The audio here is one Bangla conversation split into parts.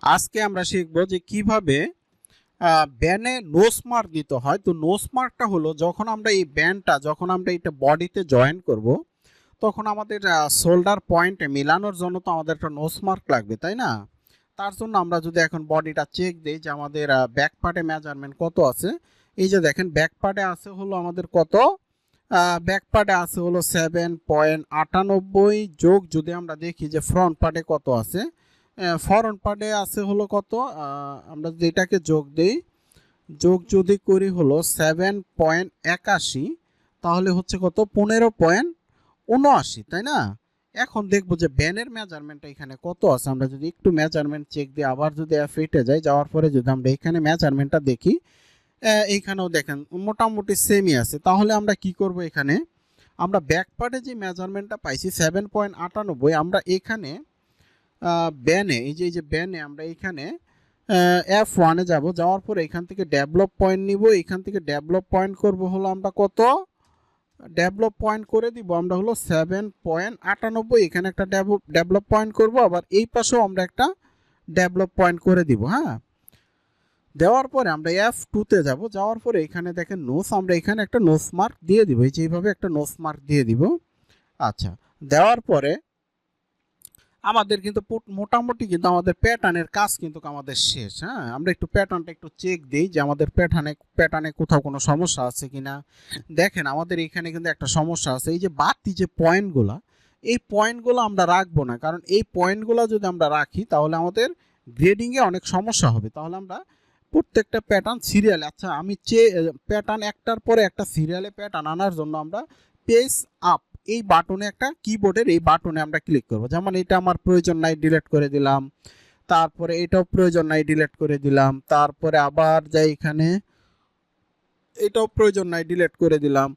আজকে আমরা শিখব যে কিভাবে ব্যানে নোজ মার্ক দিতে হয়। তো নোজ মার্কটা হলো যখন আমরা এই ব্যান্ডটা যখন আমরা এটা বডিতে জয়েন করব, তখন আমাদের শোল্ডার পয়েন্টে মেলানোর জন্য তো আমাদের একটা নোজ মার্ক লাগবে, তাই না? তার জন্য আমরা যদি এখন বডিটা চেক দিই যে আমাদের ব্যাক পার্টে মেজারমেন্ট কত আছে। এই যে দেখেন ব্যাক পার্টে আছে হলো আমাদের কত, ব্যাক পার্টে আছে হলো 7.98 যোগ যদি আমরা দেখি যে ফ্রন্ট পার্টে কত আছে। ফরন পার্টে আছে হলো কত, আমরা যদি এটাকে যোগ দেই, যোগ যদি করি হলো 7.81, তাহলে হচ্ছে কত 15.79, তাই না? এখন দেখবো যে ব্যানের মেজারমেন্টটা এখানে কত আছে। আমরা যদি একটু মেজারমেন্ট চেক দিই, আবার যদি F8 যাই, যাওয়ার পরে যদি আমরা এখানে মেজারমেন্টটা দেখি, এইখানেও দেখেন মোটামুটি সেমই আছে। তাহলে আমরা কি করব, এখানে আমরা ব্যাক পার্টে যে মেজারমেন্টটা পাইছি 7.98, আমরা এখানে ব্যানে এই যে ব্যানে আমরা এখানে F1-এ যাব, যাওয়ার পরে এখান থেকে ডেভেলপ পয়েন্ট নিব। এখান থেকে ডেভেলপ পয়েন্ট করব হলো আমরা কত, ডেভেলপ পয়েন্ট করে দিব আমরা হলো 7.98। এখানে একটা ডেভেলপ পয়েন্ট করব, আবার এই পাশেও আমরা একটা ডেভেলপ পয়েন্ট করে দিব। হ্যাঁ, দেওয়ার পরে আমরা F2-তে যাব, যাওয়ার পরে এখানে দেখেন নোজ, আমরা এখানে একটা নোজ মার্ক দিয়ে দিব, এই যে এইভাবে একটা নোজ মার্ক দিয়ে দিব। আচ্ছা, দেওয়ার পরে আমাদের কিন্তু মোটামুটি কিন্তু আমাদের প্যাটার্নের কাজ কিন্তু আমাদের শেষ। হ্যাঁ, আমরা একটু প্যাটার্নটা একটু চেক দিই যে আমাদের প্যাটার্নে কোথাও কোনো সমস্যা আছে কিনা। দেখেন আমাদের এখানে কিন্তু একটা সমস্যা আছে, এই যে বাড়তি যে পয়েন্টগুলো, এই পয়েন্টগুলো আমরা রাখবো না, কারণ এই পয়েন্টগুলো যদি আমরা রাখি তাহলে আমাদের গ্রেডিংয়ে অনেক সমস্যা হবে। তাহলে আমরা প্রত্যেকটা প্যাটার্ন সিরিয়ালে, আচ্ছা আমি প্যাটার্ন একটার পরে একটা সিরিয়ালে প্যাটার্ন আনার জন্য আমরা পেজ আপ এই বাটনে, একটা কিবোর্ডের এই বাটনে আমরা ক্লিক করব। যেমন এটা আমার প্রয়োজন নাই, ডিলিট করে দিলাম। তারপরে এটাও প্রয়োজন নাই, ডিলিট করে দিলাম। তারপরে আবার যাই এখানে, এটাও প্রয়োজন নাই, ডিলিট করে দিলাম।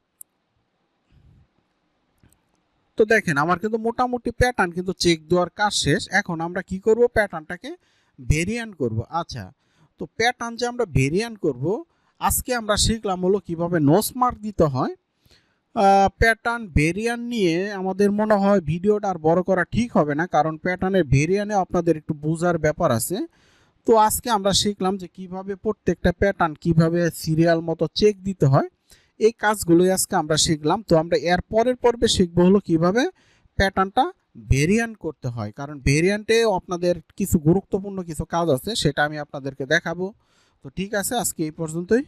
তো দেখেন আমার কিন্তু মোটামুটি প্যাটার্ন কিন্তু চেক দেওয়ার কাজ শেষ। এখন আমরা কি করব, প্যাটার্নটাকে ভেরিয়েন্ট করব। আচ্ছা, তো প্যাটার্ন যে আমরা ভেরিয়েন্ট করব, আজকে আমরা শিখলাম হলো কিভাবে নোজ মার্ক দিতে হয়। প্যাটার্ন ভেরিয়েন্ট নিয়ে আমাদের মনে হয় ভিডিওটা আর বড় করা ঠিক হবে না, কারণ প্যাটার্নের ভেরিয়েন্টে আপনাদের একটু বোঝার ব্যাপার আছে। তো আজকে আমরা শিখলাম যে কিভাবে প্রত্যেকটা প্যাটার্ন কিভাবে সিরিয়াল মতো চেক দিতে হয়, এই কাজগুলোই আজকে আমরা শিখলাম। তো আমরা এর পরের পর্বে শিখবো হলো কিভাবে প্যাটার্নটা ভেরিয়েন্ট করতে হয়, কারণ ভেরিয়েন্টে আপনাদের কিছু গুরুত্বপূর্ণ কিছু কাজ আছে, সেটা আমি আপনাদেরকে দেখাবো। তো ঠিক আছে, আজকে এই পর্যন্তই।